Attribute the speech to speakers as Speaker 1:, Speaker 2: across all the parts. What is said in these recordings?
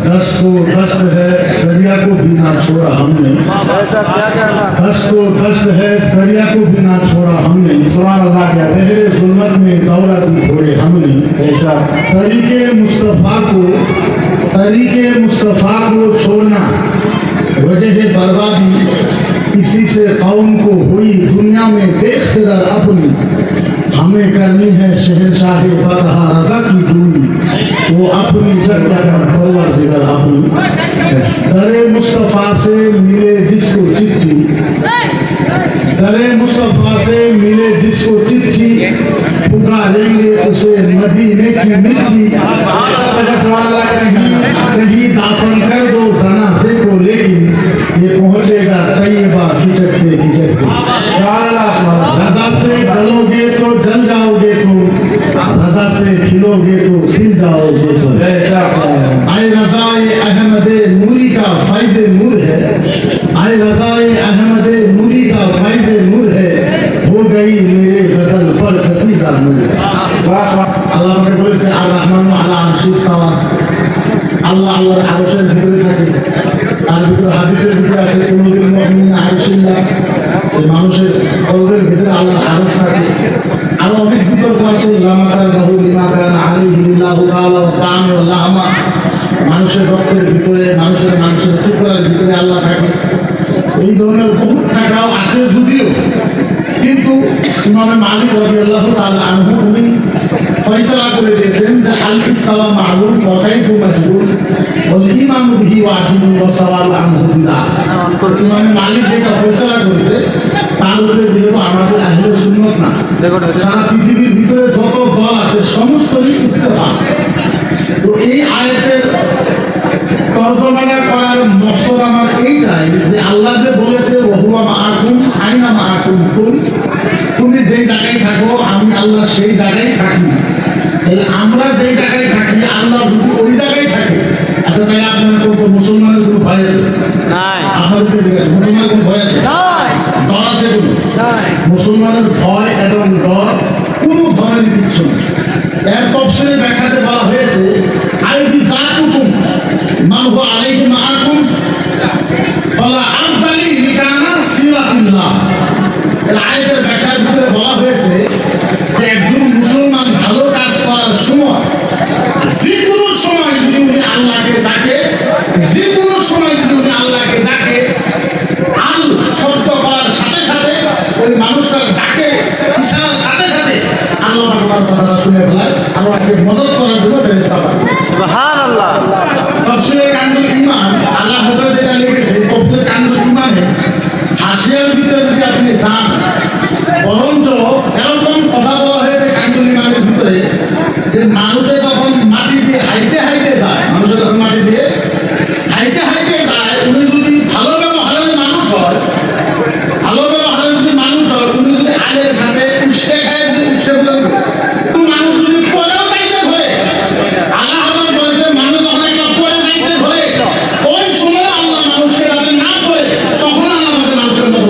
Speaker 1: दस्त को दस्त है दरिया को भी ना छोड़ा हमने, दस्त को दस्त है दरिया को भी ना छोड़ा हमने,
Speaker 2: सुभान अल्लाह। क्या
Speaker 1: बहरे जुल्मत में दौरा भी छोड़े हमने, तरीके मुस्तफ़ा को छोड़ना वजह बर्बादी, इसी से कौम को हुई दुनिया में बेख्तियार अपनी, हमें करनी है शहंशाह बतहा रज़ा की दूरी, वो अपनी जगह परवरदिगार अपनी। दरे मुस्तफ़ा से मिले जिसको चिट्ठी, दरे मुस्तफ़ा से मिले जिसको चिट्ठी, पुकारेंगे उसे मदीने की मिट्टी, कहीं दाफन कर दो जनाज़े को, लेकिन ये पहुँचेगा तैयबा खिचकते खिचकते। रज़ा से जलोगे तो जल जाओगे तुम, रज़ा से खिलोगे तो खिल जाओगे तुम। आए रज़ाए अहमदे नूरी का फ़ैज़े नूर है, आए रज़ाए अहमदे नूरी का फ़ैज़े नूर है, हो गई मेरे गज़ल पर कसीदा नूर। আল্লাহ আমাকে বলেছে আর রহমান আলা আরশিস তাওয়া, আল্লাহ আল্লাহর আরশের ভিতরে থাকে। তার ভিতরে হাদিসের ভিতরে আছে কুলুবুল মুমিনিনা আরশিল্লাহ, যে মানুষের কলবের ভিতরে আল্লাহর আরশ থাকে। আরো অনেক বিতর্ক আছে লামা তারদাহু লিমা কানা আলাইহি লিল্লাহু তাআলা ওয়া তাআমি ওয়া লাহমা, মানুষের রক্তের ভিতরে মানুষের টুকরার ভিতরে আল্লাহ থাকে। এই ধরনের বহু টাকাও আছে যদিও, কিন্তু ইমামে মালিক রাদিয়াল্লাহু তাআলা আনহু উনি ফয়সালা করে দিয়েছেন যে আল ইসলাম মা'লুম ওয়া কাইফু মাজহুল ওয়াল ঈমান বিহি ওয়াজিবুন ওয়া সাওয়াল আনহু বিদআহ। ইমামে মালিক যেটা ফয়সালা করেছে তার উপরে যেহেতু আমাদের আহলে সুন্নাত না, সারা পৃথিবীর ভিতরে যত দল আছে সমস্তরই ইত্তেফাক। তো এই আয়াতের তর্জমাটা করার মকসদ আমার এইটাই যে আল্লাহ যে বলেছে ওহুয়া মাআকুম আইনা মাআকুম কুন, তুমি যেই জায়গায় থাকো আমি আল্লাহ সেই জায়গায় থাকি। তাহলে আমরা যেই জায়গায় থাকি আল্লাহ যদি ওই জায়গায় থাকে, আচ্ছা তাহলে আপনার কোনো মুসলমানের কোনো ভয় আছে? আপনাদেরকে জিজ্ঞাসা, মুসলমানের কোনো ভয় আছে? ডর আছে কোনো? মুসলমানের ভয় এবং ডর কোনো ধরনের কিচ্ছু নেই। এর তফসিরে ব্যাখ্যাতে বলা হয়েছে আই বিজাতুকুম মান হুয়া আলাইহি মাআকুম ফালা আফদালি লিকানা সিরাতুল্লাহ। এই আয়াতের ব্যাখ্যার ভিতরে বলা হয়েছে যে একজন মুসলমান ভালো কাজ করার সময় যে কোনো সময় যদি উনি আল্লাহকে ডাকে, যে কোনো সময় যদি উনি আল্লাহকে ডাকে, আল শব্দ করার সাথে সাথে ওই মানুষটার ডাকে ইশারার সাথে সাথে আল্লাহ তাআলার কথাটা শুনে ফেলায়, আল্লাহকে মদদ করার জন্য ফেরেশতা পাঠায়। সুবহানাল্লাহ। তাফসীরে কানুল ঈমান আল্লাহ হযরত যেটা লিখেছে তাফসীরে কানুল ঈমানে হাসিয়ার ভিতরে যদি আপনি যান, বরঞ্চ এরকম কথা বলা হয়েছে কানুল ঈমানের ভিতরে যে মানুষে যখন মাটি দিয়ে হাইতে হাইতে যায়, মানুষে যখন মাটি দিয়ে হাইতে হাইতে যায়, উনি যদি ভালো ব্যবহারের মানুষ হয়, ভালো ব্যবহারের যদি মানুষ হয়, উনি যদি আলের সাথে উস্কে খায়, যদি উস্কে বলেন তো মানুষ যদি পরেও যাইতে ধরে, আল্লাহ হযরত বলেছে মানুষ যখন একটা পরে যাইতে ধরে ওই সময় আল্লাহ মানুষকে যাতে না করে তখন আল্লাহ আমাদের মানুষের মতো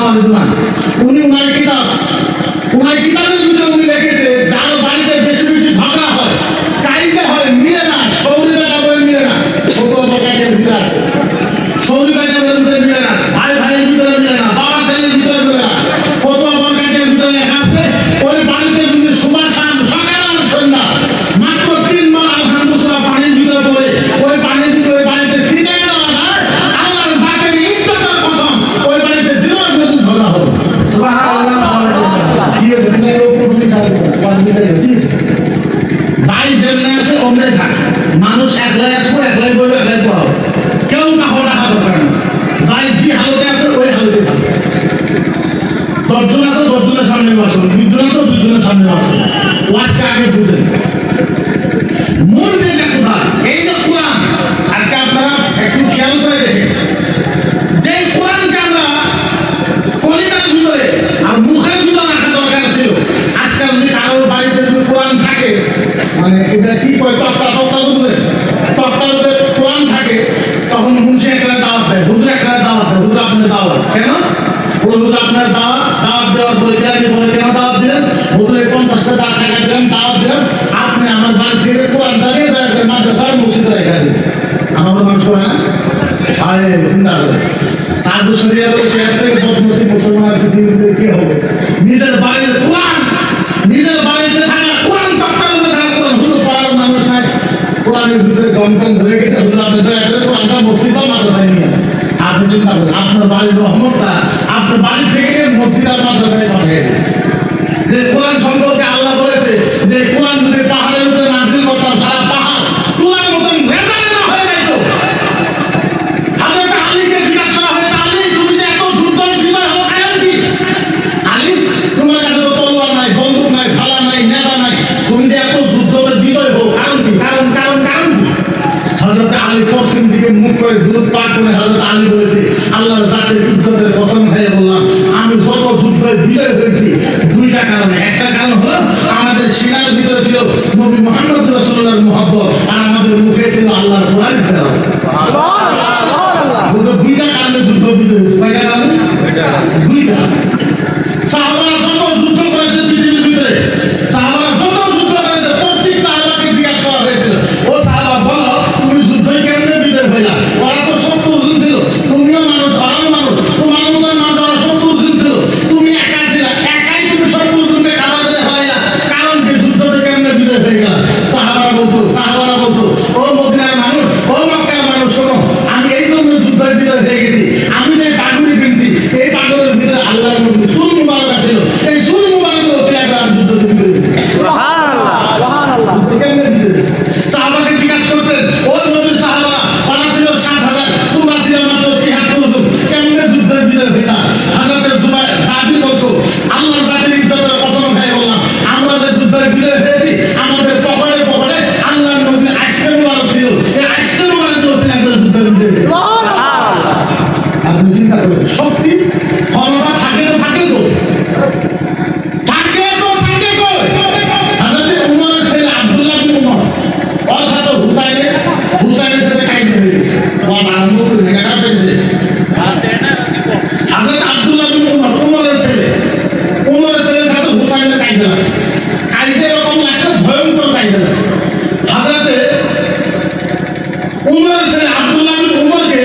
Speaker 1: আলাইহি উনি ওনার কিতাবের ভিতরে উনি লিখেছে যার বাড়িতে বেশি বেশি ঝগড়া হয়, কাইদা হয়, মিলে না, সৌরি বেটা বলে মিলে না, ফতোয়া বকাইদের ভিতরে আছে, সৌরি বেটা বলে মিলে না, ভাই ভাইয়ের ভিতরে মিলে না, বাবা ছেলের ভিতরে মিলে না, ফতোয়া বকাইদের ভিতরে লেখা আছে ওই বাড়িতে যদি সুবার সকাল আর সন্ধ্যা মাত্র 3 বার আলহামদুলিল্লাহ পানির ভিতরে পড়ে ওই পানির ভিতরে ওই বাড়িতে ছিটে দেওয়া যায়, আমার বাপের ইজ্জতের কসম ওই বাড়িতে দিনের মতো ঝগড়া হবে। সুবহানাল্লাহ। কি হয়েছে তুমি উপরে যাই যেমনি আছে অমনে থাক, মানুষ একলাই আসবো, একলাই বলবে, একলাই পাবো, কেউ কাহো রাখা দরকার না, যাই যে হালতে আছে ওই হালতে থাকবে। 10 জন আছে 10 জনের সামনে বসুন, 20 জন আছে 20 জনের সামনে বসুন, ওয়াজকে আগে বুঝেন মূল যেটা কোথায়, এই যে কোরআন। আজকে আপনারা একটু খেয়াল করে দেখেন যে কোরআনকে আমরা কলিজার ভিতরে আর মুখের ভিতরে রাখা দরকার ছিল, আজকে যদি কারোর বাড়িতে যদি কোরআন থাকে, মানে এটা কি কয় তক্তার উপরে কোরআন থাকে, তখন মুন্সি একটা দাওয়াত দেয়, হুজুর একটা দাওয়াত দেয়, হুজুর আপনার দাওয়াত কেন? হুজুর আপনার দাওয়াত দেওয়ার পরে কেন দাওয়াত দিলেন? হুজুরের 50 টাকা দিলেন, দাওয়াত দিলেন, আপনি আমার বাড়ি থেকে কোরআনটা দিয়ে মাদ্রাসার মসজিদে রেখে দিন। আমার মানুষ করে না, আরে চিন্তা করে তাজ শরিয়াতের চেয়ার থেকে বদমসি মুসলমানের পৃথিবীতে কি হবে? নিজের বাড়ির কোরআন, নিজের বাড়িতে থাকা কোরআন, তক্তার উপরে থাকা কোরআন, হুজুর পড়ার মানুষ নাই, কোরআনের ভিতরে জমকন ধরে গেছে, হুজুর আপনি দয়া করে কোরআনটা মসজিদ বা মাদ্রাসায় নিয়ে আপনি চিন্তা করেন আপনার বাড়ির রহমতটা আপনার বাড়ি থেকে মসজিদ আর মাদ্রাসায় পাঠিয়ে দেন। যে কোরআন সম্পর্কে আল্লাহ বলেছে যে কোরআন যদি পাহাড়ের উপরে নাযিল করতাম, সারা পাহাড় তুলার মতন ভেজা হয়ে যাইত। হযরত আলীকে জিজ্ঞাসা করা হয়েছে, আলী তুমি যে এত যুদ্ধ বিজয় হলো কারণ কি? আলী তোমার কাছে তো তলোয়ার নাই, বন্দুক নাই, ভালা নাই, নেতা নাই, তুমি যে এত যুদ্ধ বিজয় হো কারণ কি? কারণ কি? হযরত আলী পশ্চিম দিকে মুখ করে দুরূদ পাঠ করে হযরত আলী বলেছে, আল্লাহর জাতের ইজ্জতের কসম খেয়ে বললাম আমি যত যুদ্ধে বিজয় হয়েছি 2টা কারণে। একটা কারণ হলো আমাদের সিনার ভিতরে ছিল নবী মুহাম্মদ রাসূলুল্লাহর মুহাব্বত, আর আমাদের মুখে ছিল আল্লাহর কোরআনের তেলাওয়াত। সুবহানাল্লাহ। 2টা কারণে যুদ্ধ বিজয় হয়েছে। কয়টা কারণে? 2টা। সাহাবারা যত যুদ্ধ করেছে পৃথিবীর ভিতরে, সাহাবারা যত যুদ্ধ করেছে, প্রত্যেক সাহাবাকে জিজ্ঞাসা করা হয়েছিল, ও সাহাবা বলো তুমি যুদ্ধে কেমনে বিজয় হইলা? ওরা তো 70 জন ছিল, তুমিও মানুষ, ওরাও মানুষ, তোমার মতো মানুষ, ওরা 70 জন ছিল, তুমি একা ছিলা, একাই তুমি 70 জনকে খাবার দিয়ে হইলা, কারণ কি? যুদ্ধে কেমনে বিজয় হয়ে গেল? সাহাবারা বলতো ও মদিনার মানুষ, ও মক্কার মানুষ, শোনো আমি এই জন্য যুদ্ধে বিজয় হয়ে গেছি, আমি যে পাগড়ি কিনছি এই পাগড়ের ভিতরে আল্লাহর নবী সুর মুবারক ছিল, এই সুর মুবারক হচ্ছে একটা যুদ্ধ বিজয়। সুবহানাল্লাহ। কেমনে বিজয় হয়েছে? সাহাবাকে জিজ্ঞাসা করতেন, ও নবীর সাহাবা, ওরা ছিল 7,000, তোমরা ছিল মাত্র 73 জন, কেমনে যুদ্ধে বিজয় হইলা? হযরত জুবাইর দাবি করতো, আল্লাহর জাতের ইজ্জতের কসম খেয়ে বললাম আমরা যে যুদ্ধে বিজয় হয়েছি আমাদের পকেটে আল্লাহর নবীর আশকের মুবারক ছিল, এই আশকের মুবারক ছিল একটা যুদ্ধে বিজয়। সুবহানাল্লাহ। আপনি চিন্তা করেন শক্তি ক্ষমতা থাকে তো হযরত উমরের ছেলে আব্দুল্লাহ বিন উমর, ওর সাথে হুসাইনের সাথে কাইদা হয়ে গেছে, ওর আরম্ভ করে দেখা পেয়েছে। হযরত আব্দুল্লাহ বিন উমর, উমরের ছেলের সাথে হুসাইনের কাইদা লাগছে, কাইদা এরকম লাগছে, ভয়ঙ্কর কাইদা লাগছে। হযরত উমরের ছেলে আব্দুল্লাহ বিন উমরকে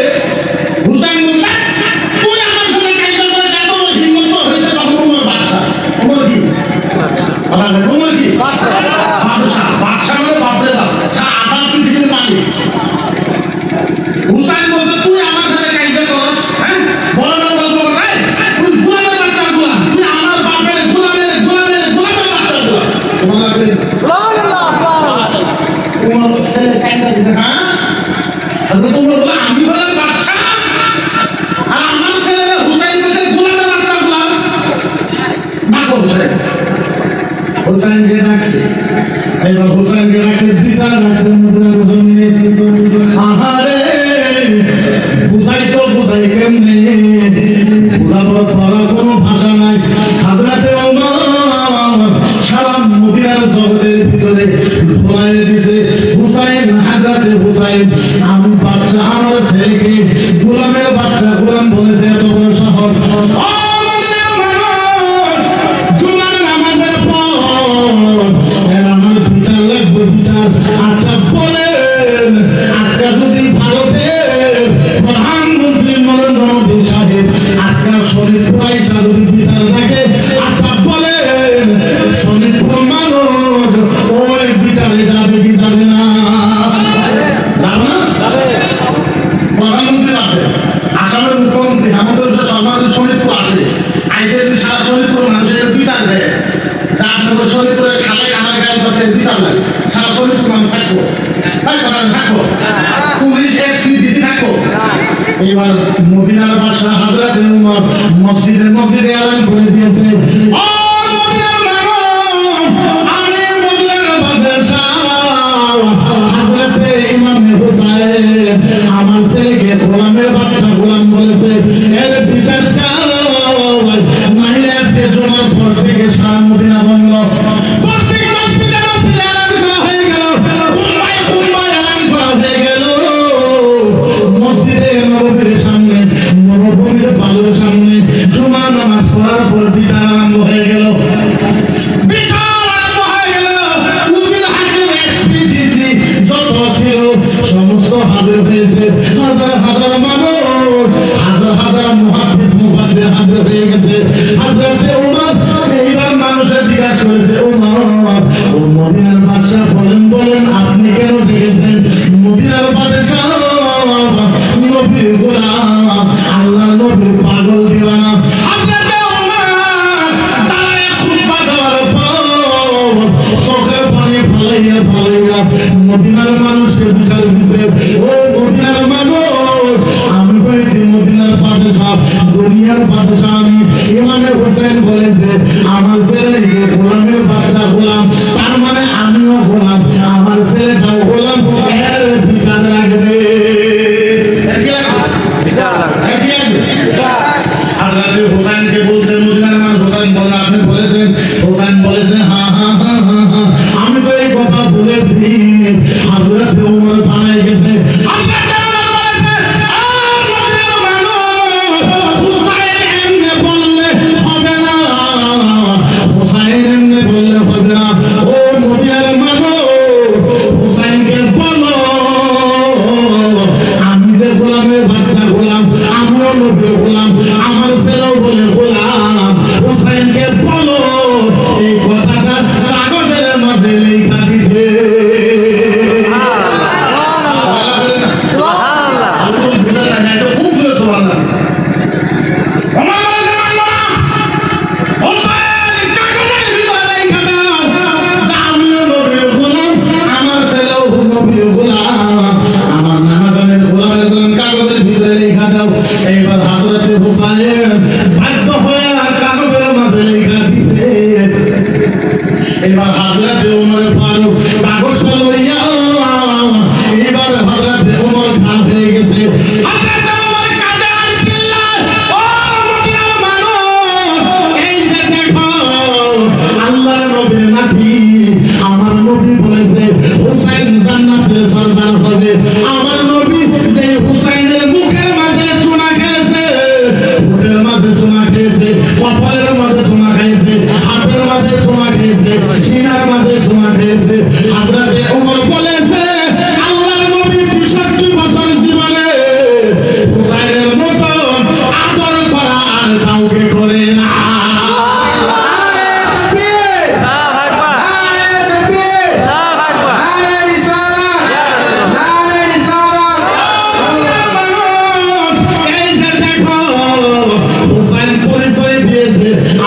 Speaker 1: হুসাইন বললেন, তুই আমার সাথে কাইদা করে এত হিম্মত হয়েছে, তখন উমর বাদশা। উমর কি বাদশা? বাদশা মানে বাপরে বাপ, আবার পৃথিবীর মালিক। হুসাইন বলছে তুই আমার সাথে কাইদা করস, হ্যাঁ বড় বড় গল্প করে, তুই গোলামের বাচ্চা গোলাম, তুই আমার বাপের গোলামের বাচ্চা গোলাম। তোমার ছেলে কাইদা দিবে, হ্যাঁ তোমরা বলে আমি বলে বাচ্চা, আর আমার ছেলে হুসাইন বলছে গোলামের বাচ্চা গোলাম। না করছে হুসাইনকে ডাকছে, এবার হুসাইনকে ডাকছে, বিচার ডাকছে মদিনার জমিনে। আহারে বুঝাই কেমনে, বুঝাবার পরা কোনো ভাষা নাই। হযরতে ওমর সারা মদিনার জগতের ভিতরে ঢোলাই দিছে, হুসাইন হযরতে হুসাইন, আমি বাদশা আমার ছেলেকে গোলামের বাচ্চা গোলাম বলেছে, এত বড় শহর। এবার মদিনার বাদশাহ হযরত উমর মসজিদে মসজিদে এলান করে দিয়েছে, ও মদিনার মানুষ, আমি মদিনার বাদশাহ হযরত ইমাম হুসাইন আমার ছেলেকে গোলামের বাচ্চা গোলাম বলেছে, এর বিচার চাও নাইলে আজকে জুমার পর থেকে সারা মদিনা বন্ধ। প্রত্যেক মসজিদে মসজিদে এলান করা হয়ে গেল, উম্মায় উম্মায় এলান করা হয়ে গেল। মসজিদে নববীর সামনে মরুভূমির বালুর সামনে জুমার নামাজ পড়ার পর বিচার আরম্ভ হয়ে গেল। বিচার আরম্ভ হয়ে গেল। উকিল হাকিম এসপিডিসি যত ছিল সমস্ত হাজির হয়েছে। হাজার হাজার মানুষ, হাজার হাজার মুহাদ্দিস মুফাসসির হাজির হয়ে গেছে। হযরত উমর এইবার মানুষের জিজ্ঞাসা করেছে, উমর ও মদিনার বাদশা বলেন বলেন আপনি কেন ডেকেছেন? মদিনার বাদশা নবীর গোলাম, আল্লাহর নবীর পাগল দিওয়ানা। হযরত উমর দাঁড়ায় খুতবা দেওয়ার পর চোখের পানি ফলাইয়া ফলাইয়া মদিনার মানুষকে বিচার দিছে, ও মদিনার মানুষ, আমি হয়েছি মদিনার বাদশা, দুনিয়ার বাদশা আমি। ইমামে হুসাইন বলেছে আমার ছেলেকে গোলামের বাচ্চা গোলাম, তার মানে আমিও গোলাম, আমার ছেলেটাও গোলাম, এর বিচার লাগবে। হযরত হুসাইনকে বলছে মদিনার মানুষ, হুসাইন বলে আপনি বলেছেন? হুসাইন বলেছে হ্যাঁ হ্যাঁ হ্যাঁ হ্যাঁ হ্যাঁ আমি তো এই কথা বলেছি। হযরত উমর বানাই গেছে। এবার হযরত উমর ফারুক কাগজটা লইয়া এবার হযরত উমর খান হয়ে গেছে। হযরত উমর কাঁদে আর চিল্লায়, ও মদিনার মানুষ, এই যে দেখো আল্লাহর নবীর নাতি, আমার নবী বলেছে হুসাইন জান্নাতের সরদার হবে। আমার নবী যে হুসাইনের মুখের মাঝে চুনা খেয়েছে, মুখের মাঝে চুনা খেয়েছে, কপালের মাঝে চুনা খেয়েছে, হাতের মাঝে চুনা খেয়েছে, সিনার মাঝে চুনা খেয়েছে। হযরত উমর বলেছে আল্লাহর নবী ৬২ বছর জীবনে হুসাইনের মতন আদর করা আর কাউকে করে না।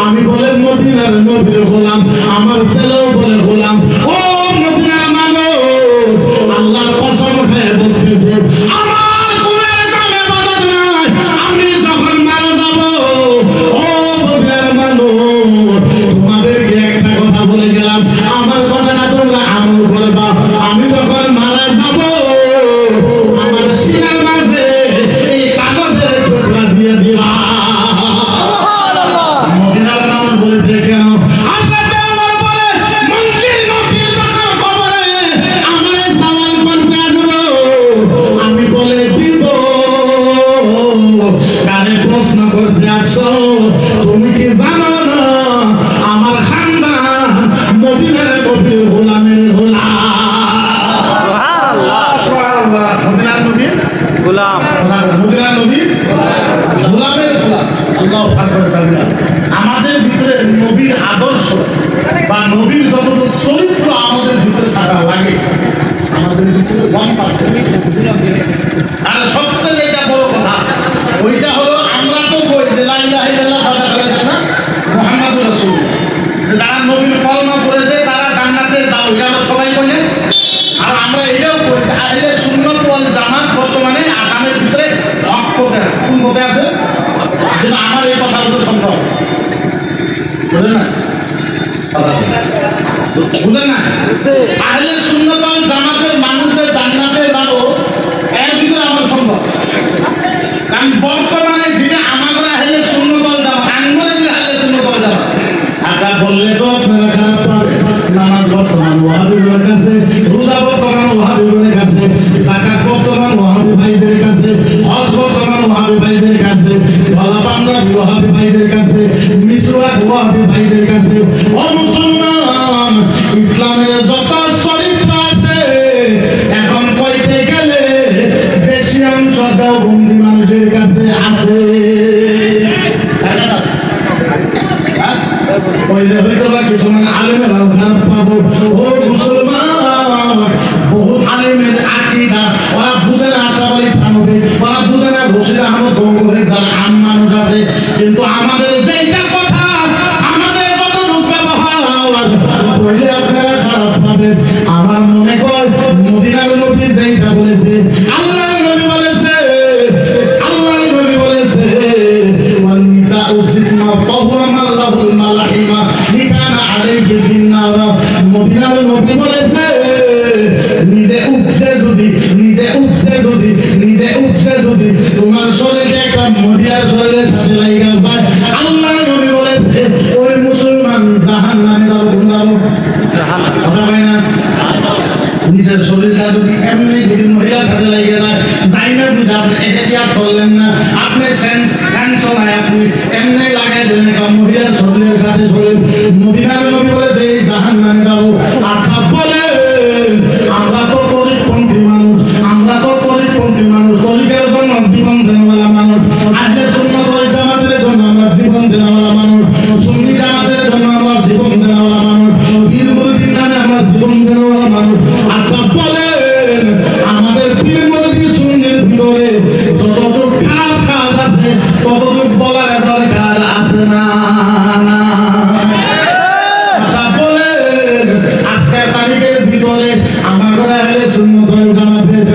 Speaker 1: আমি বলে মদিনার নবীর গোলাম, আমার ছেলেও বলে গোলাম। ও মদিনার মানুষ, আল্লাহর কসম খেয়ে বলতেছে আমার কোনো রকমের ইবাদত নাই। আমি যখন মারা যাব, ও মদিনার মানুষ, তোমাদেরকে একটা কথা বলে গেলাম, আমার কথাটা তোমরা আমল করবা। আমি যখন মারা যাব, আমার সিনার মাঝে এই কাগজের টুকরা দিয়ে দিবা। বলেছে কেন? হযরত উমর বলে মঞ্জিল নবীর যখন কবরে আমারে সওয়াল করতে আসবো, আমি বলে দিব কারে প্রশ্ন করতে আসো? তুমি কি জানো না আমার খানদান মদিনার নবীর গোলামের গোলাম। সুবহানাল্লাহ সুবহানাল্লাহ, মদিনার নবীর গোলাম, মদিনার নবীর গোলামের গোলাম। আল্লাহু আকবার কাবিরা। আমাদের ভিতরে নবীর আদর্শ বা নবীর যত চরিত্র আমাদের ভিতরে থাকা লাগে, আমাদের ভিতরে 1%। আর সবচেয়ে যেটা বড় কথা ওইটা হলো আমরা তো বই যে লা ইলাহা ইল্লাল্লাহ মুহাম্মাদুর রাসূল, যারা নবীর কলমা পড়েছে তারা জান্নাতে যাও, এটা আমরা সবাই বলে। আর আমরা এটাও বলি আহলে সুন্নাত ওয়াল জামাত বর্তমানে আসামের ভিতরে হক পথে পথে আছে, কিন্তু আমার এই কথাগুলো সম্ভব বুঝলেন না, বুঝলেন না? আহলে সুন্নাত ওয়াল জামাতের মানুষদের জান্নাতে যাবো এর ভিতরে আমার সম্ভব। কারণ বর্তমানে যেটা আমাদের আহলে সুন্নাত ওয়াল জামাত আঙ্গুরে যে আহলে সুন্নাত ওয়াল জামাত আটা বললে তো আপনারা খারাপ পাবে। নামাজ বর্তমান ওয়াহাবিদের কাছে, রোজা বর্তমান ওয়াহাবিদের কাছে, যাকাত বর্তমান ওয়াহাবি ভাইদের কাছে, হজ বর্তমান ওয়াহাবি ভাইদের কাছে, গলা বাংলা ওয়াহাবি ভাইদের কাছে, মিসওয়াক ওয়াহাবি ভাইদের কাছে। ও মুসলমান, ইসলামের যত চরিত্র আছে এখন কইতে গেলে বেশি অংশ দেওবন্দি মানুষের কাছে আছে। কিছু মানে আলেমেরাও খারাপ পাবো। ও মুসলমান, বহু আলেমের আকীদা ওরা বুঝে না, আশাবাদী থানবে, ওরা বুঝে না বসির আহমদ গঙ্গোহের দ্বারা আম মানুষ আছে। কিন্তু আমাদের যেটা কথা, আমাদের যত রূপ ব্যবহার বললে আপনারা খারাপ পাবেন। আমার মনে কয় মদিনার নবী যেটা বলেছে, আল্লাহ নবী বলেছে, আল্লাহ নবী বলেছে ওয়ান নিসাউ সিসমা তাহুরামা লাহুল মালাহিমা লিকানা আলাইহি ফিন্নার। মদিনার নবী বলেছে নিজে উপসে যদি তোমার শরীরে একটা মহিলার শরীরের সাথে লাগা যায়, আল্লাহ নবী বলেছে ওই মুসলমান জাহান্নামে যাবে। কথা হয় না? নিজের শরীরটা যদি এমনি যদি মহিলার সাথে লাগে যায়, যাই না বুঝে আপনি এহতিয়াত করলেন না, আপনি সেন্স নাই, আপনি এমনি লাগাই দিলেন একটা মহিলার শরীরের সাথে শরীর। মদিনার নবী বলেছে এই জাহান্নামে যাবো। আচ্ছা বলে আমরা তো গরিবপন্থী মানুষ, গরিবের জন্য জীবন দেওয়ালা মানুষ, আহলে সুন্নাত ওয়াল জামাতের জন্য আমরা জীবন দেওয়ালা মানুষ, সুন্নি জামাতের জন্য আমরা জীবন দেওয়ালা মানুষ, পীর মুরিদির নামে আমরা জীবন দেওয়ালা মানুষ। আচ্ছা বলেন আমাদের পীর মুরিদ সুন্নির ভিতরে যতটুকু খারাপ কাজ আছে ততটুকু বলার দরকার আছে না? আচ্ছা বলেন আজকের তারিখের ভিতরে আমাদের আহলে সুন্নাত ওয়াল জামাতের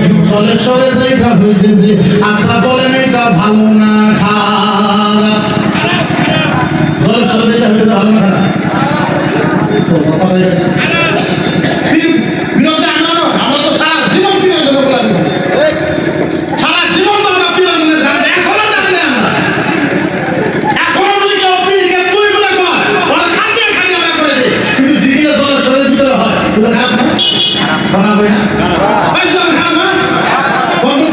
Speaker 1: সরে যেটা হইতেছে, আচ্ছা বলেন এটা ভালো না খারাপ? সরে যেটা হইতেছে ভালো না খারাপ? বিরোধী আমরা তো সারা জীবন বিরোধী লাগবে, সারা জীবন তো আমরা বিরোধী জানতে এখনো জানলে আমরা এখনো যদি কেউ পীরকে তুই বলে কর ওরা খাটিয়ে আমরা করে দিই, কিন্তু জিকিরে চলে শরীরের ভিতরে হয় এগুলো খারাপ না? খারাপ হয় না? খারাপ না?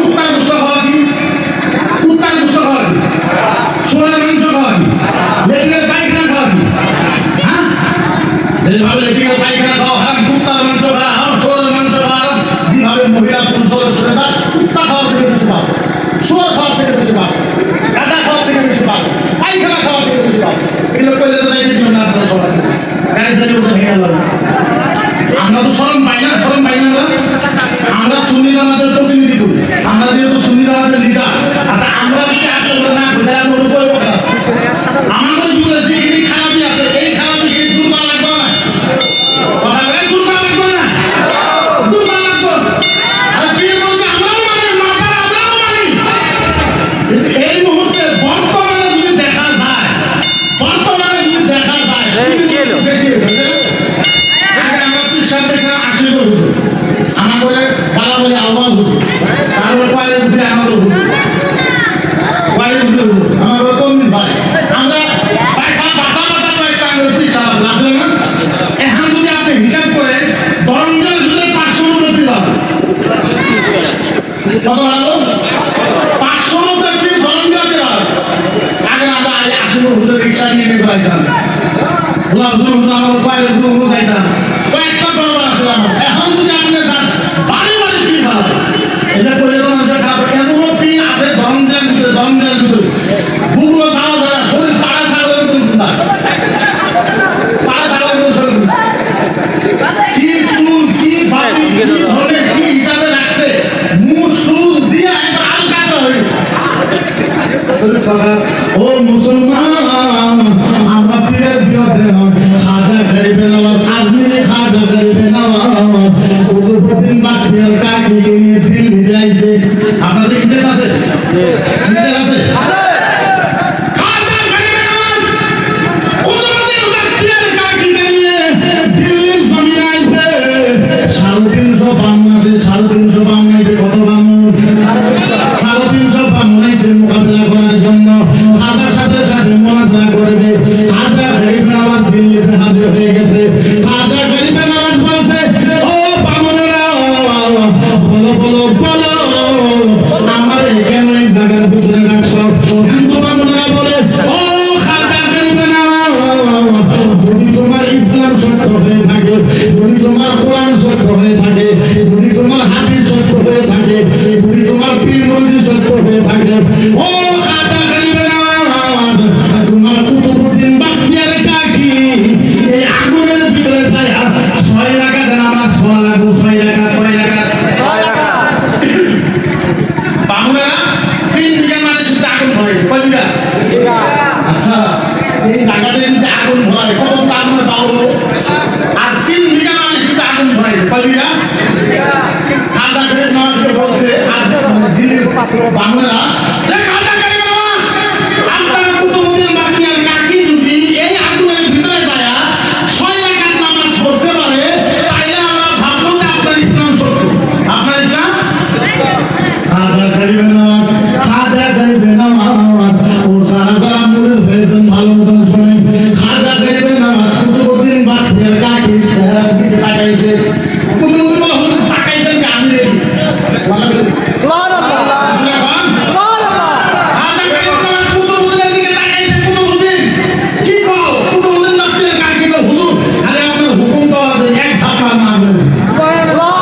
Speaker 1: কুত্তার গুস্ত খাওয়া কি? কুত্তার গুস্ত খাওয়া কি? সোনার মাংস খাওয়া কি? লেট্রিনের পায়খানা খাওয়া কি? হ্যাঁ, যেভাবে লেট্রিনের পায়খানা খাওয়া হারাম, কুত্তার মাংস খাওয়া হারাম, সোনার মাংস খাওয়া হারাম, যেভাবে মহিলা পুরুষের শরীরে কুত্তা খাওয়া থেকে বেশি পাপ, সোয়া খাওয়া থেকে বেশি পাপ, গাঁদা খাওয়া থেকে বেশি পাপ, পায়খানা খাওয়া থেকে বেশি পাপ। এগুলো করলে তো যাই দিচ্ছিল না আপনারা সবাই, গাড়ি সাইডে উঠে ভেঙে গেল। আমরা তো শরম পাই না, আমরা সুন্নি জামাতের প্রতিনিধি করি, আমরা যেহেতু সুন্নি জামাতের লিডার। আচ্ছা আমরা যদি আসলে না বুঝে আমাদের যুগে যেগুলি খারাপই আছে এই খারাপি দূর করা লাগবে না, দূর করা লাগবে না, দূর করা লাগবে। আর কি বলতে আমরাও মানি, আমরাও মানি। এই মুহূর্তে বর্তমানে যদি দেখা যায় বেশি হয়েছে। আগে আমরা তুই সাথে আসি করবো, আমার বলে বালা বলে আহ্বান বুঝি, তারপরে পায়ের উঠে আমাদের বুঝি, পায়ের উঠে বুঝি আমার কমিস ভাই আমরা কয়েকটা লাগবে না। এখন যদি আপনি হিসাব করে দরঙ্গের ভিতরে 500 রুপি পাবেন, কত ভালো 500 রুপি দরঙ্গের পাবেন। আগে আমরা 80 রুপি রিক্সা নিয়ে নিতে পারতাম, আমার পায়ের উঠে যাইতাম, কয়েকটা দরবার আছে আমার। এখন যদি আপনি যান বাড়ি কি ভালো এটা করে মানুষের খাবে, এমনও কি আছে দরঙ্গের ভিতরে বুকলো যাওয়া যায় না, শরীর পাড়া ছাগলের ভিতরে পাড়া ছাগলের ভিতরে শরীর কি চুল কি ভাবি কি ধরনের কি হিসাবে রাখছে, মুখ চুল দিয়ে একটা আলকাটা হয়েছে। ও মুসলমান, আমরা পীরের বিরুদ্ধে খাজা গরিবে নওয়াজ, আজমিরে খাজা গরিবে নওয়াজ উদুপতির মাখিয়ার কাকি নিয়ে দিল্লি যাইছে। আপনাদের ইন্টারেস্ট আছে? ইন্টারেস্ট আছে? বাজার সাথে সাথে মোনাজাত করবে খাজা গরিব নওয়াজ দিল্লিতে হাজির হয়ে গেছে খাজা গরিব নওয়াজ বলছে ও বামুনেরা বলো বলো বলো আমার কেন এই জায়গার ভিতরে রাখছো হিন্দু বামুনেরা বলে ও খাজা গরিব নওয়াজ যদি তোমার ইসলাম সত্য হয়ে থাকে যদি তোমার কোরআন সত্য হয়ে থাকে যদি তোমার হাদিস সত্য হয়ে থাকে যদি তোমার পীর মুরিদ সত্য হয়ে থাকে ও খাজা গরিব নওয়াজ তোমার কুতুবউদ্দিন বাখতিয়ার কাকি এই আগুনের ভিতরে যায় 6 রাকাত নামাজ পড়া লাগবে 6 রাকাত কয় রাকাত 6 রাকাত বামুনেরা 3 বিঘা মানে শুধু আগুন ধরে কয় বিঘা আচ্ছা এই জায়গাতে যদি আগুন ধরে কত আগুনের পাওয়া আর 3 বিঘা মানে শুধু আগুন ধরে কয় বিঘা খাজা গরিব নওয়াজ বলছে আর দিল্লির বামুনেরা যে খাজা গরিব নওয়াজ আপনার কুতুবউদ্দিন বাখতিয়ার কাকি যদি এই আগুনের ভিতরে যায় 6 রাকাত নামাজ পড়তে পারে তাইলে আমরা ভাববো যে আপনার ইসলাম সত্য আপনার ইসলাম খাজা গরিব নওয়াজ ও সারা যারা মুরিদ হয়েছেন ভালো মতন শুনে খাজা গরিব নওয়াজ কুতুবউদ্দিন বাখতিয়ার কাকি শহরের দিকে তাকাইছে কুতুবউদ্দিন বাখতিয়ার তাকাইছেন যে আমি সুবহানাল্লাহ সুবহানাল্লাহ খাজা গরিব নওয়াজ কুতুবউদ্দিনের দিকে তাকাইছে কুতুবউদ্দিন কি গো কুতুবউদ্দিন বাখতিয়ার কাকি গো হুজুর খালি আপনার হুকুম তো এক ছাপা না সুবহানাল্লাহ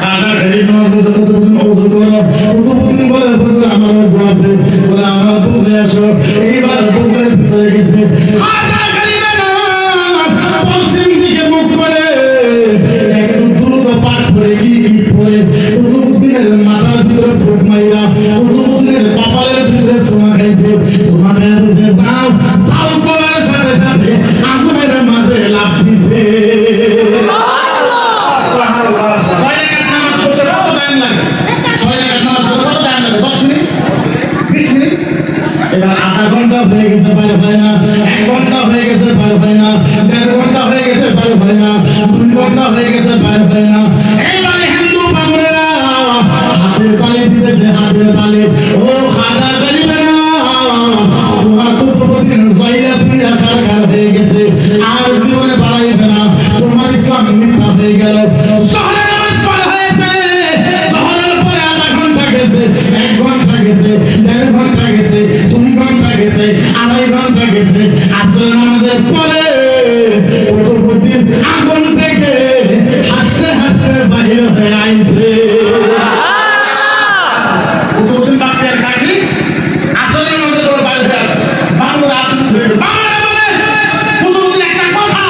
Speaker 1: খাজা গরিব নওয়াজ কুতুবউদ্দিন ওযু করে কুতুবউদ্দিন বলে আমার ওযু আছে বলে আমার বুঝে আসো এইবার বুঝের ভিতরে গেছে খাজা গরিব নওয়াজ পশ্চিম দিকে মুখ করে একটু দ্রুত পাঠ করে কি পড়ে কুতুবউদ্দিনের মাথার ভিতরে ফুট মাইরা কুতুবউদ্দিনের কপালের ভিতরে সোনা খাইছে সোনা খাইয়া বলছে যাও যাও করার সাথে সাথে আগুনের মাঝে লাফ দিছে সুবহানাল্লাহ 6 রাকাত নামাজ পড়তে কত টাইম লাগে 6 রাকাত নামাজ পড়তে কত টাইম লাগে 10 মিনিট 20 মিনিট এবার আধা ঘন্টা হয়ে গেছে পার হয় না 1 ঘন্টা হয়ে গেছে পার হয় না 1.5 ঘন্টা হয়ে গেছে পার হয় না 2 ঘন্টা হয়ে গেছে পার হয় না এবারে হিন্দু বামুনেরা হাতের তালি দিতেছে হাতের তালি ও খাজা গরিব নওয়াজ তোমার কুতুবউদ্দিন জয়রাত পিয়া কারখানা হয়ে গেছে আর জীবনে বাড়াইবে না তোমার ইসলাম মিথ্যা হয়ে গেল শহরে নামাজ পড়া হয়েছে শহরের পরে আধা ঘন্টা গেছে 1 ঘন্টা গেছে 1.5 ঘন্টা গেছে 2 ঘন্টা গেছে 2.5 ঘন্টা গেছে আসর নামাজের পরে কুতুবউদ্দিন আগুন থেকে হাসতে হাসতে বাহির হয়ে আইছে কুতুবউদ্দিন বাখতিয়ার কাকি আসর নামাজের পরে বাইরে হয়ে আসে বাংলা আসর ধরে বাংলা বলে কুতুবউদ্দিন একটা কথা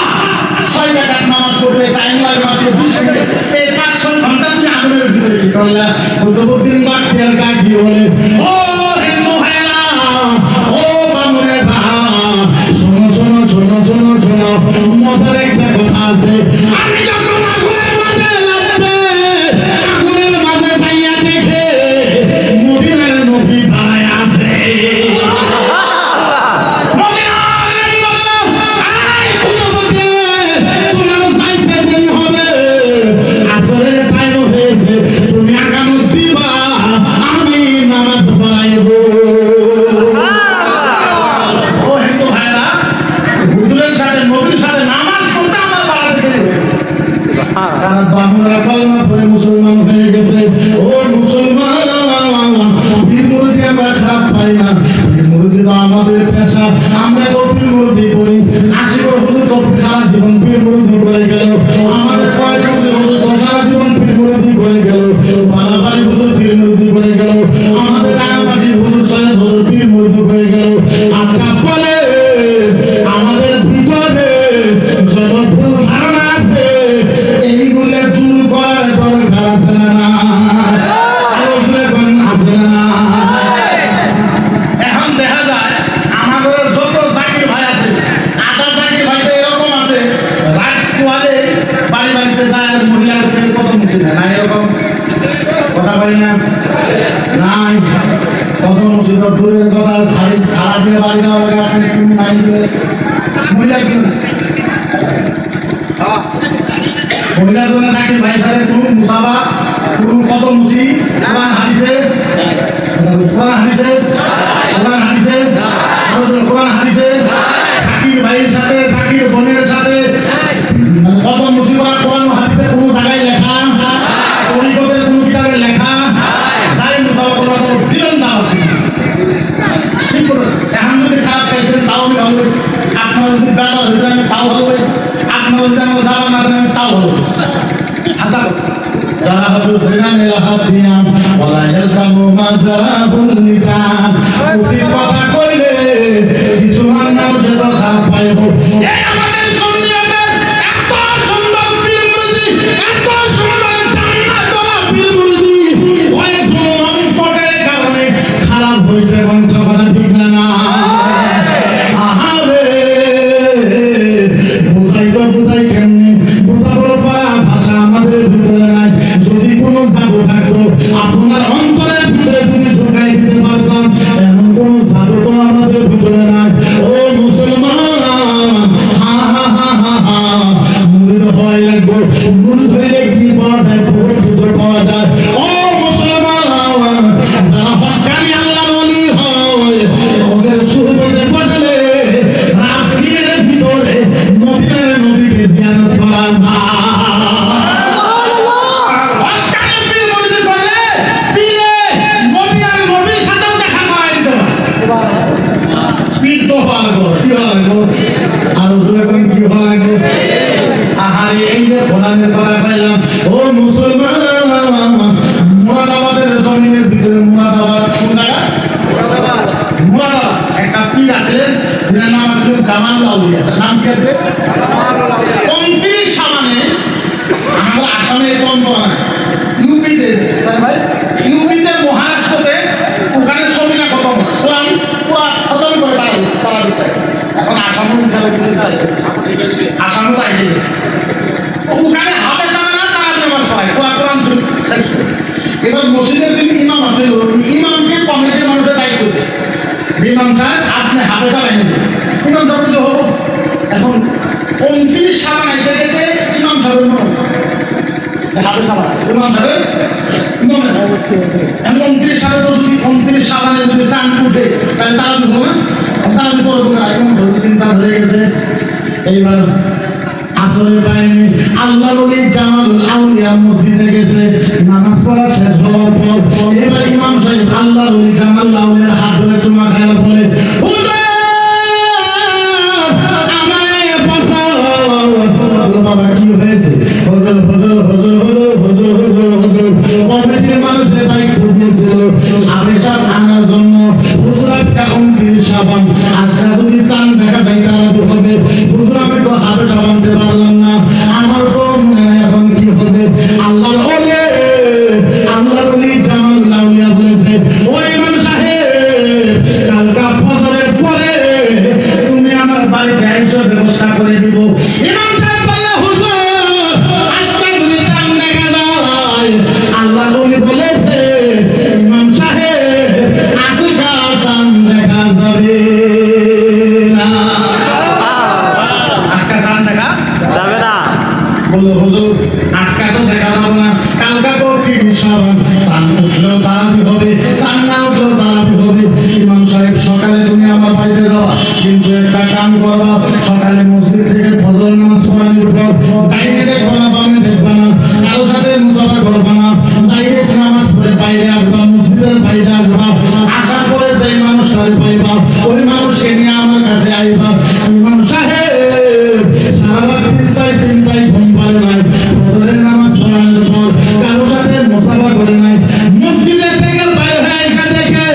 Speaker 1: 6 রাকাত নামাজ পড়তে টাইম লাগে মাত্র 20 মিনিট এই 5-6 ঘন্টা তুমি আগুনের ভিতরে কি করলা কুতুবউদ্দিন বাখতিয়ার কাকি বলে ও হিন্দু ভাইরা ও বামুনেরা শোনো শোনো শোনো শোনো শোনো মজার একটা কথা আছে আমি যখন আগুনের মাঝে লাগবে আগুনের মাঝে যাইয়া দেখে মদিনার নবী দাঁড়ায় আছে মদিনার নবী বলল আয় কুতুবউদ্দিন তোমার যাইতে দেরি হবে আসরের টাইম হয়েছে তুমি আগামী দিবা আমি নামাজ পড়াইব ও হিন্দু ভাইরা হুজুরের সাথে নবীর সাথে নামাজ পড়তে আমার বাড়াতে দেরি কারণ বামুনেরা কলমা পড়ে মুসলমান হয়ে গেছে ও মুসলমান পীর মুরিদ আমরা খারাপ পাই না পীর মুরিদ তো আমাদের পেশা আমরা তো পীর মুরিদ করি আশিকর হুজুর তো সারা জীবন পীর মুরিদ করে গেল আমাদের কয়েক হুজুর তো সারা জীবন পীর মুরিদ করে গেল বালাবাড়ি হুজুর পীর মুরিদ করে গেল আমাদের রাঙামাটি হুজুর সাহেব হুজুর পীর মুরিদ করে গেল আচ্ছা বলে আমাদের ভিতরে যত ভুল ধারণা আছে এইগুলো দূর করার দরকার আছে না আছে না এখন দেখা যায় আমাদের যত জাকির ভাই আছে আধা জাকির ভাই তো এরকম আছে রাত পোয়ালে বাড়ি বাড়িতে যায় আর মহিলাদের কত মুছে না এরকম কথা বলি না নাই কত মুসিবত দূরের কথা শাড়ি খারাপ দিয়ে বাড়ি দেওয়া লাগে আপনি তুমি নাই মহিলা কি মহিলার জন্য থাকি ভাইয়ের সাথে কোনো মুসাফা কোনো কত মুসি কোরআন হাদিসে কথা কইলে কিছু মানুষের তো খারাপ পাইব। এই আমাদের সুন্নিয়তের এত সুন্দর পীর মুরিদি, এত সুন্দর জান্নাতওয়ালা পীর মুরিদি ওই জুলুমপটের কারণে খারাপ হয়েছে। বন্ধ কথা ঠিক না? আহারে বুঝাই তো বুঝাই কেমনি, বুঝাবার পারা ভাষা আমাদের ভিতরে নাই। যদি কোনো জাদু থাকতো আপনার অন্তরের ভিতরে যদি ঢুকাই দিতে পারতাম, এমন কোন জাদু তো আমাদের ভিতরে নাই। ও মুসলমান, হা হা হা হা হা, মুরিদ হয় লাগবে। মুরিদ হইলে কি পাওয়া যায়? বহুত কিছু পাওয়া যায়। ও মুসলমান, যারা হক্কানি আল্লাহর ওলি হয় ওদের সুরবতে বসলে রাত্রির ভিতরে নবীর নবীকে জিয়ারত করা যায়। ও মুসলমান, মুরাদাবাদের জমিনের ভিতরে মুরাদাবাদ একটা পীর আছে, যার নাম ছিল জামাল আউলিয়া। নাম কি আছে? 29 সালে আমাদের আসামে কম করা ইউপিতে, ইউপিতে মহারাষ্ট্রতে ওখানে ছবিটা খতম, কোরআন পুরা খতম করে তারা দিতে। এখন আসামও আসামও আইসে গেছে। ওখানে হাতে সামনে না তারা নামাজ পড়ায়, কোরআন শরীফ শেষ করে। এবার মসজিদের দিন ইমাম আছে, ইমামকে কমিটির মানুষের দায়িত্ব দিচ্ছে, ইমাম সাহেব আপনি হাতে চালাইনি। ইমাম সাহেব যে হোক, এখন 29 সাবান এসে গেছে ইমাম সাহেবের মনে হাতে চালা, ইমাম সাহেব মনে এখন 29 সালে তো যদি 29 সাবানে যদি চান উঠে তাহলে তারা দিব না, তারা করবো না। এমন চিন্তা ধরে গেছে। এইবার আসলে পায়নি। আল্লাহর ওলি জামালুল আউলিয়া মসজিদে গেছে, নামাজ পড়া শেষ হওয়ার পর এবার ইমাম সাহেব আল্লাহর ওলি জামালুল আউলিয়ার হাত ধরে চুমা খাওয়ার পরে বাবা কি হয়েছে? হজর হজর হজর হজর হজর হজর হজর কমিটির মানুষের দায়িত্ব দিয়েছিল আবেশাব আনার জন্য। হুজুর আজকে 29 সাবান, আজকে যদি চান দেখা যায় তাহলে হবে। হুজুর আমি তো আবেশাব আনতে পারলাম না, আমার তো মনে হয় এখন কি হবে। আল্লাহর ওলি জামালুল আউলিয়া বলেছে, ও ইমাম সাহেব কালকা ফজরের পরে তুমি আমার বাড়িতে আইসা ব্যবস্থা করে দিব। ইমাম সাহেব বলে হুজুর আজকে যদি চান দেখা যায়, আল্লাহর ওলি বলেছে ইমাম সাহেব আজকে চান দেখা যাবে না। আজকে চান দেখা যাবে না বললো হুজুর আজকে তো দেখা যাবে না, কালকা তো কি সাবান, চান উঠলেও দাঁড়াবি হবে, চান না উঠলেও দাঁড়াবি হবে। ইমাম সাহেব সকালে তুমি আমার বাড়িতে যাওয়া, কিন্তু একটা কাম করবা, সকালে মসজিদ থেকে ফজর নামাজ পড়ানোর পর ডাইনে দেখবা না, বামে দেখবা না, কারো সাথে মুসাফা করবা না, ডাইরেক্ট নামাজ পড়ে বাইরে আসবা, মসজিদের বাইরে আসবা। আসার পরে যে মানুষটারে পাইবা ওই মানুষকে নিয়ে আমার কাছে আইবা। ইমাম সাহেব সারা রাত চিন্তায় চিন্তায় ঘুম পায় নাই, ফজরের নামাজ পড়ানোর পর কারো সাথে মুসাফা করে নাই, মসজিদের থেকে বাইরে হয়ে এসে দেখে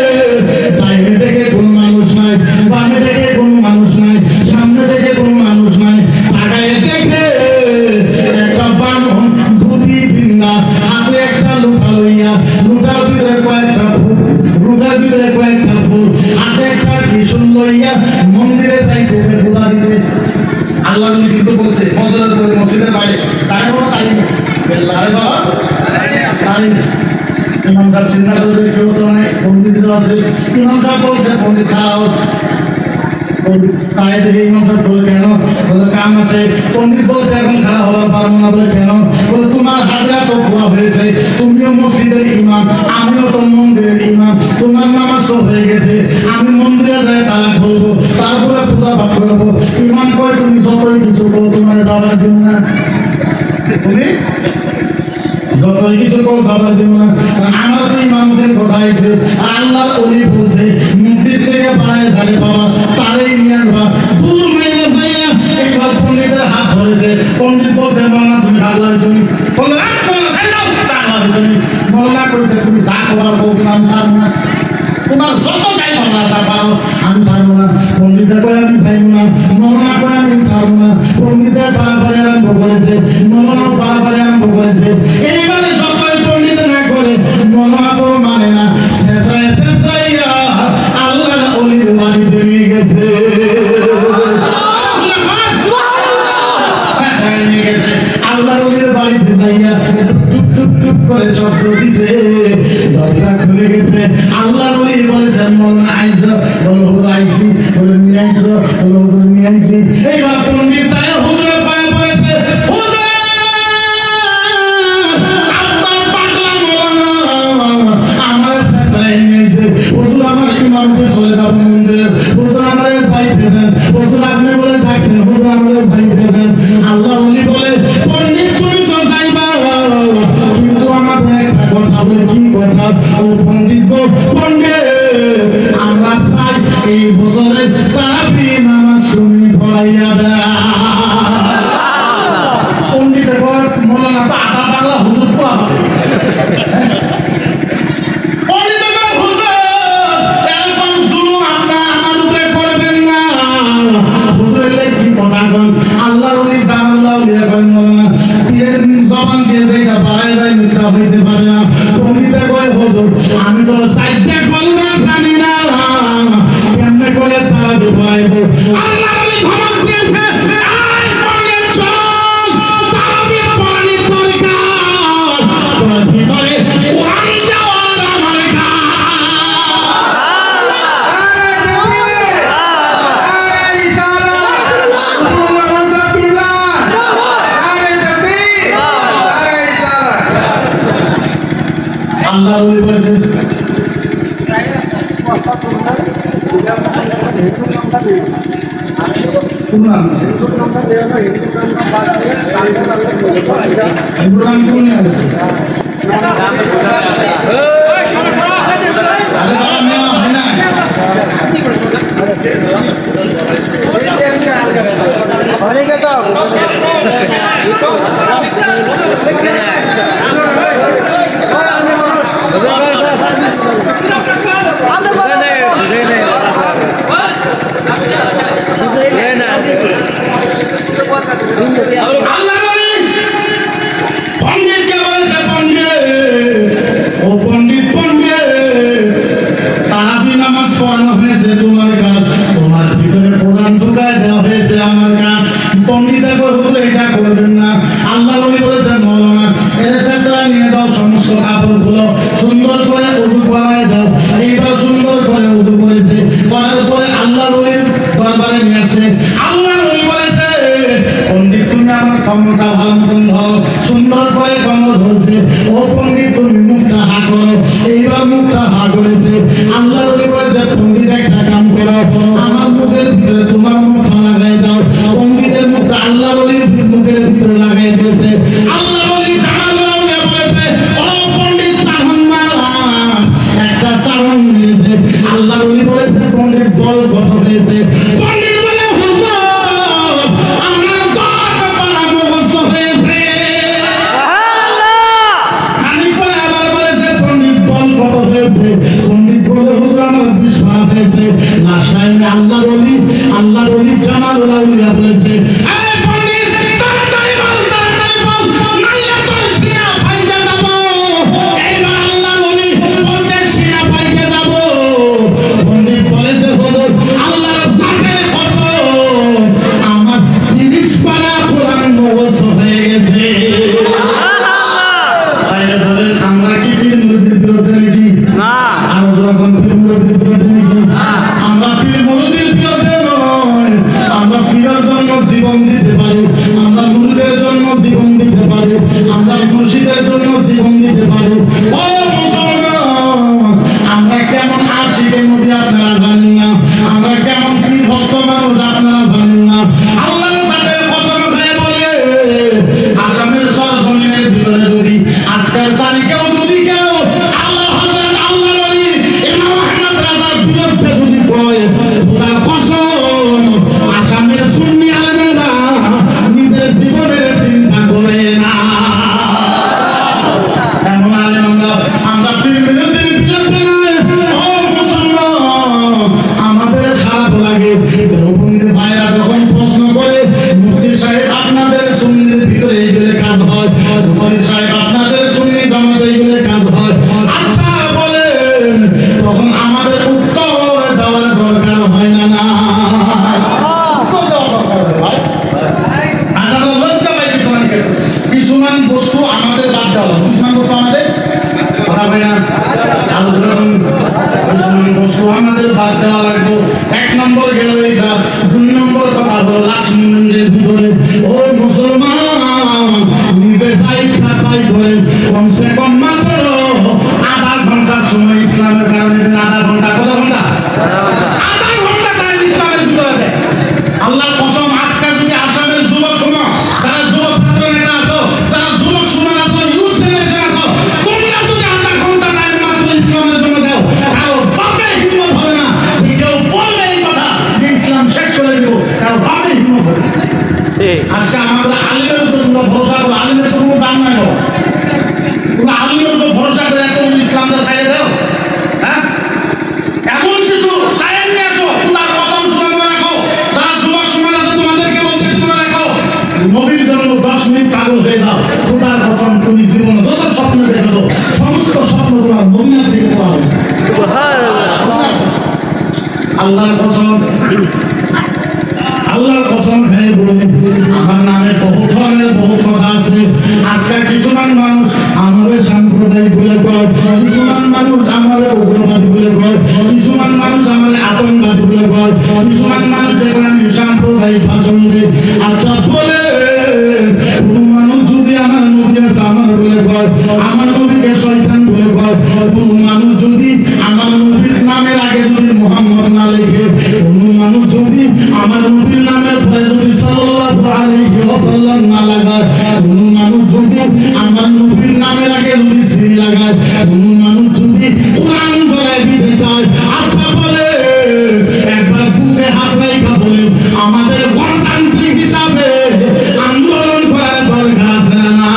Speaker 1: বাইরে থেকে কোনো মানুষ নাই, বামে থেকে কোনো মানুষ নাই, সামনে থেকে কোনো মানুষ নাই, আগায় দেখে একটা বানর ধুতি পিন্দা, হাতে একটা লুটা লইয়া, লুটার ভিতরে কয়েকটা ফুল, লুটার ভিতরে কয়েকটা ফুল, হাতে একটা টিসুল লইয়া মন্দিরে যাইতে পূজা দিতে। আল্লাহ কিন্তু বলছে ফজরের পরে মসজিদের বাইরে তাই বলো তাই বেল্লারে বাবা তাই। ইমাম সাহেব চিন্তা করতে কেউ তো নাই, পণ্ডিত আছে। ইমাম সাহেব বলছে পণ্ডিত খাও, তাই দেখে ইমাম সাহেব বলে কেন? বলে কাম আছে। পণ্ডিত বলছে এখন খারাপ হওয়ার পারবো না। বলে কেন? বলে তোমার হাজরা তো পুরা হয়েছে, তুমিও মসজিদের ইমাম, আমিও তো মন্দিরের ইমাম, তোমার নামাজ তো হয়ে গেছে, আমি মন্দিরে যাই তালা খুলবো, তারপরে পূজা পাঠ করবো। ইমাম কয় তুমি যতই কিছু করো তোমার যাবার দিব না, তুমি যতই কিছু করো যাবার দিব না। আমার তো ইমামদের কথা আছে, আল্লাহর ওলি বলছে মন্দির থেকে বাড়ায় যাবে বাবা তারই নিয়ে আসবা। দূর মাইলে যাইয়া একবার পণ্ডিতের হাত ধরেছে, পণ্ডিত বলছে মৌলানা তুমি আল্লাহ শুনি, বলে মৌলানা করেছে তুমি যা তোমার বউ নাম সার না, তোমার যত গাই ভাবনা যা পারো আমি ছাড়বো না, পণ্ডিতে কয় আমি ছাড়বো না, মৌলানা কয় আমি ছাড়বো না, পণ্ডিতে পারাপারে আরম্ভ করেছে, মৌলানাও পারাপারে আরম্ভ করেছে। এইবারে যতই পণ্ডিত না করে মৌলানা তো মানে না, শেষরায় শেষরাইয়া আল্লাহর ওলির বাড়িতে নিয়ে গেছে। আল্লাহর ওলির বাড়িতে যাইয়া টুক টুক টুক করে শব্দ দিছে, দরজা খুলে গেছে। আল্লাহর ওলি বলেছেন মৌলানা আইসা, বলো হুজুর আইসি, বলে নিয়ে আইসো, বলো হুজুর নিয়ে আইসি। এইবার পণ্ডিত যায় হুজুরের পায়ে পড়েছে, হুজুর আপনার পাগলা মৌলানা আমার শেষরায় নিয়েছে, হুজুর আমার ইমামকে চলে যাবো মন্দিরে, হুজুর আমার যাইতে দেন, হুজুর আপনি বলে ডাকছেন, হুজুর আমার যাইতে দেন। আল্লাহ ওলি বলে পণ্ডিত তুমি তো যাইবা, কিন্তু আমাদের একটা কথা বলে, কি কথা? ও পণ্ডিত গো পণ্ডিত, আমরা চাই এই বছরে তারাবি নামাজ তুমি পড়াইয়া দেয়। পণ্ডিতের মৌলানা তো আধা বাংলা হুজুর পড়া আল্লাহর ওলি জানাল্লাহ জবান দিয়ে দেখা পায় যায়, মিথ্যা হইতে পারে না। পণ্ডিতে কয় হুজুর আমি তো সাইডে কলমা জানি না, কেমনে করে তারা ঢুকাইব? আল্লাহর ওলি ধমক দিয়েছে, এই পণ্ডিত চল, তারাবি পড়ানোর দরকার, তোর ভিতরে কোরআন দেওয়ার আমার কাজ। আল্লাহ ওলি বলেছে সুন্দর করে উজু করায় দাও। এইবার সুন্দর করে উজু করেছে, করার পরে আল্লাহর ওলির দরবারে নিয়ে আসে। আল্লাহর ওলি বলেছে পণ্ডিত তুমি আমার কর্মটা ভালো মতন ধরো, সুন্দর করে কর্ম ধরছে। ও পণ্ডিত তুমি মুখটা হা করো, এইবার মুখটা হা করেছে। আল্লাহর ওলি বলেছে পণ্ডিত একটা কাম করো, আমার মুখের ভিতরে তোমার মুখটা লাগাই দাও। পণ্ডিতের মুখটা আল্লাহর ওলির মুখের ভিতরে লাগাই দিয়েছে। আল্লাহর ওলি বলেছে ও পণ্ডিত একটা চারণ নিয়েছে। আল্লাহর ওলি বলেছে পণ্ডিত দল কত হয়েছে? পণ্ডিত বলে হুজুর আমার 10 পারা মুখস্থ হয়েছে। খালি পরে আবার বলেছে পণ্ডিত দল কত হয়েছে? পণ্ডিত বলে হুজুর আমার 20 পারা হয়েছে। লাশায় আল্লাহর ওলি জামালুল আউলিয়া বলেছে আরে পণ্ডিত তাড়াতাড়ি বল, তাড়াতাড়ি বল, নাইলে তোর শিয়া পাইতে যাব। এইবার আল্লাহর ওলি বলতে শিয়া পাইতে যাব। পণ্ডিত বলেছে হুজুর আল্লাহর জাতের কসম আমার 30 পারা কোরআন মুখস্থ হয়ে গেছে। তাইলে বলেন আমরা কি পীর মুরিদের বিরুদ্ধে নাকি? না। আর যখন পীর মুরিদের বিরুদ্ধে নাকি? আমরা পীর মুরিদের বিরুদ্ধে নয়, আমরা পীরের জন্য জীবন দিতে পারি, আমরা মুরিদের জন্য জীবন দিতে পারি, আমরা মুর্শিদের জন্য জীবন দিতে পারি। ও মুসলমান, আমরা কেমন আশিকের মধ্যে আপনারা জানেন না, আমরা কেমন পীর ভক্ত মানুষ আপনারা জানেন না। আল্লাহর জাতের কসম খেয়ে বলে আসামের সরজমিনের ভিতরে যদি আজকের তারিখেও যদি কেউ আল্লাহর ওলি ইমাম আহমদ রাজার বিরুদ্ধে যদি কয়, খোদার কসম আসামের সুন্নি আলেমেরা নিজের জীবনের চিন্তা করে না। এমন আলেম আমরা পীর বিরোধীর বিরুদ্ধে নয়। ও মুসলমান, আমাদের আল্লাহর কসম খেয়ে বলি আমার নামে বহু ধরনের বহু কথা আছে। আজকে কিছুমান মানুষ আমাদের সাম্প্রদায়িক বলে কয়, কিছুমান মানুষ আমাদের উগ্রবাদী বলে কয়, কিছুমান মানুষ আমাদের আতঙ্কবাদী বলে কয়, কিছুমান মানুষ এবার আমি সাম্প্রদায়িক ভাষণ দিই। আচ্ছা বলে কোন মানুষ যদি আমার নবী আছে আমার বলে কয়, আমার নবীকে শয়তান বলে কয়, কোন মানুষ যদি আমার নবীর নামের আগে যদি মুহাম্মদ না লেখে, কোন মানুষ যদি আমার নবীর নামের পরে যদি সাল্লাল্লাহু আলাইহি ওয়াসাল্লাম না লাগায়, কোন মানুষ যদি আমার নবীর নামের আগে যদি সিল লাগায়, কোন মানুষ যদি কোরআন গলায় দিতে চায়, আচ্ছা বলে একবার বুকে হাত রেখে বলে আমাদের গণতান্ত্রিক হিসাবে আন্দোলন করার দরকার আছে না?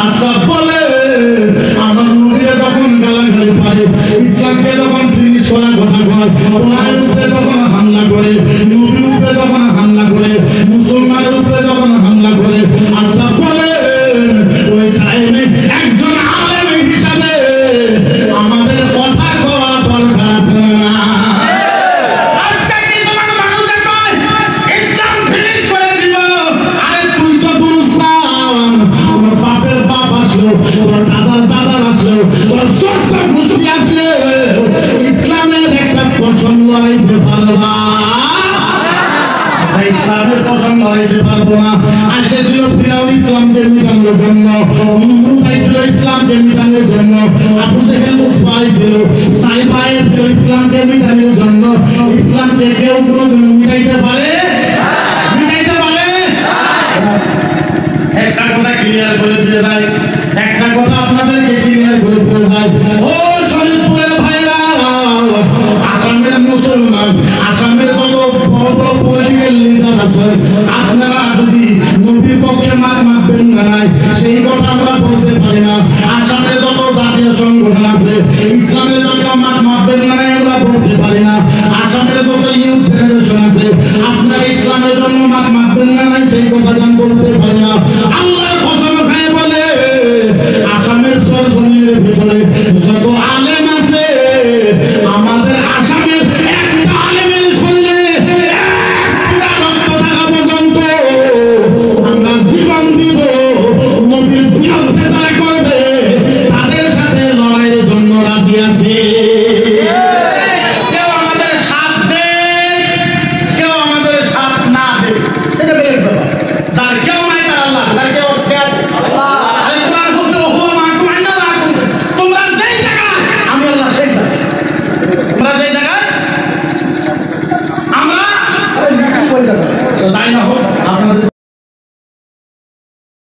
Speaker 1: আচ্ছা বলে আমার নবীরা যখন গালাগালি পারে, ইসলামকে যখন ফিনিশ করার কথা কয়, কোরআনের উপরে যখন হামলা করে, নবীর উপরে যখন হামলা করে, মুসলমানের উপরে যখন হামলা করে, আচ্ছা বলে ওই টাইমে একজন আলেম হিসাবে আমাদের কথা কওয়া দরকার আছে না? আজকে কি তোমার মানুষ কয় ইসলাম ফিনিশ করে দিব? আরে তুই তো বুঝতাম তোর বাপের বাপ আসলো, তোর দাদার দাদার আসলো, তোর ছোট্ট গোষ্ঠী আসলে ইসলামের একটা পছন্দ লড়াইতে পারবা, ইসলামের পছন্দ লড়াইতে পারবো না। এসেছিল ফিরাউন ইসলামকে মিটানোর জন্য, নমরুদ আইছিল ইসলামকে মিটানোর জন্য, আবু জেহেল উৎপাই ছিল, সাইবা ছিল ইসলামকে মিটানোর জন্য। ইসলামকে কেউ কোনোদিন মিটাইতে পারে? মিটাইতে পারে? একটা কথা ক্লিয়ার করে দিয়ে যায়, একটা কথা আপনাদেরকে ক্লিয়ার করে দিয়ে যায়। ও শরীফপুরের ভাইরা, আসামের মুসলমান, আসামের যত বড় বড় পলিটিক্যাল লিডার আছে, আপনারা যদি নবীর পক্ষে মানবেন না নাই সেই কথা আমরা বলতে পারি না। আসামের যত জাতীয় সংগঠন আছে ইসলামের জন্য মানবেন না নাই আমরা বলতে পারি না। আসামের যত ইউথ জেনারেশন আছে আপনারা ইসলামের জন্য মানবেন না নাই সেই কথা বলতে পারি না। আল্লাহর কসম খায় বলে আসামের সরজমিনের ভিতরে যত আলেম আছে, আমাদের আসামের একটা আলেমের শরীরে একটা রক্ত থাকা পর্যন্ত আমরা জীবন দিব। নবীর বিরুদ্ধে তারা করবে, তাদের সাথে লড়াইয়ের জন্য রাজি আছে। কেউ আমাদের সাথ দেয়, কেউ আমাদের সাথ না দেয়, এটা বের ব্যাপার। তার কেউ নাই, তার আল্লাহ, তার কেউ আল্লাহ। তোমরা যেই জায়গায় আমি আল্লাহ সেই জায়গায়, তোমরা যেই জায়গায় আমরা যাই না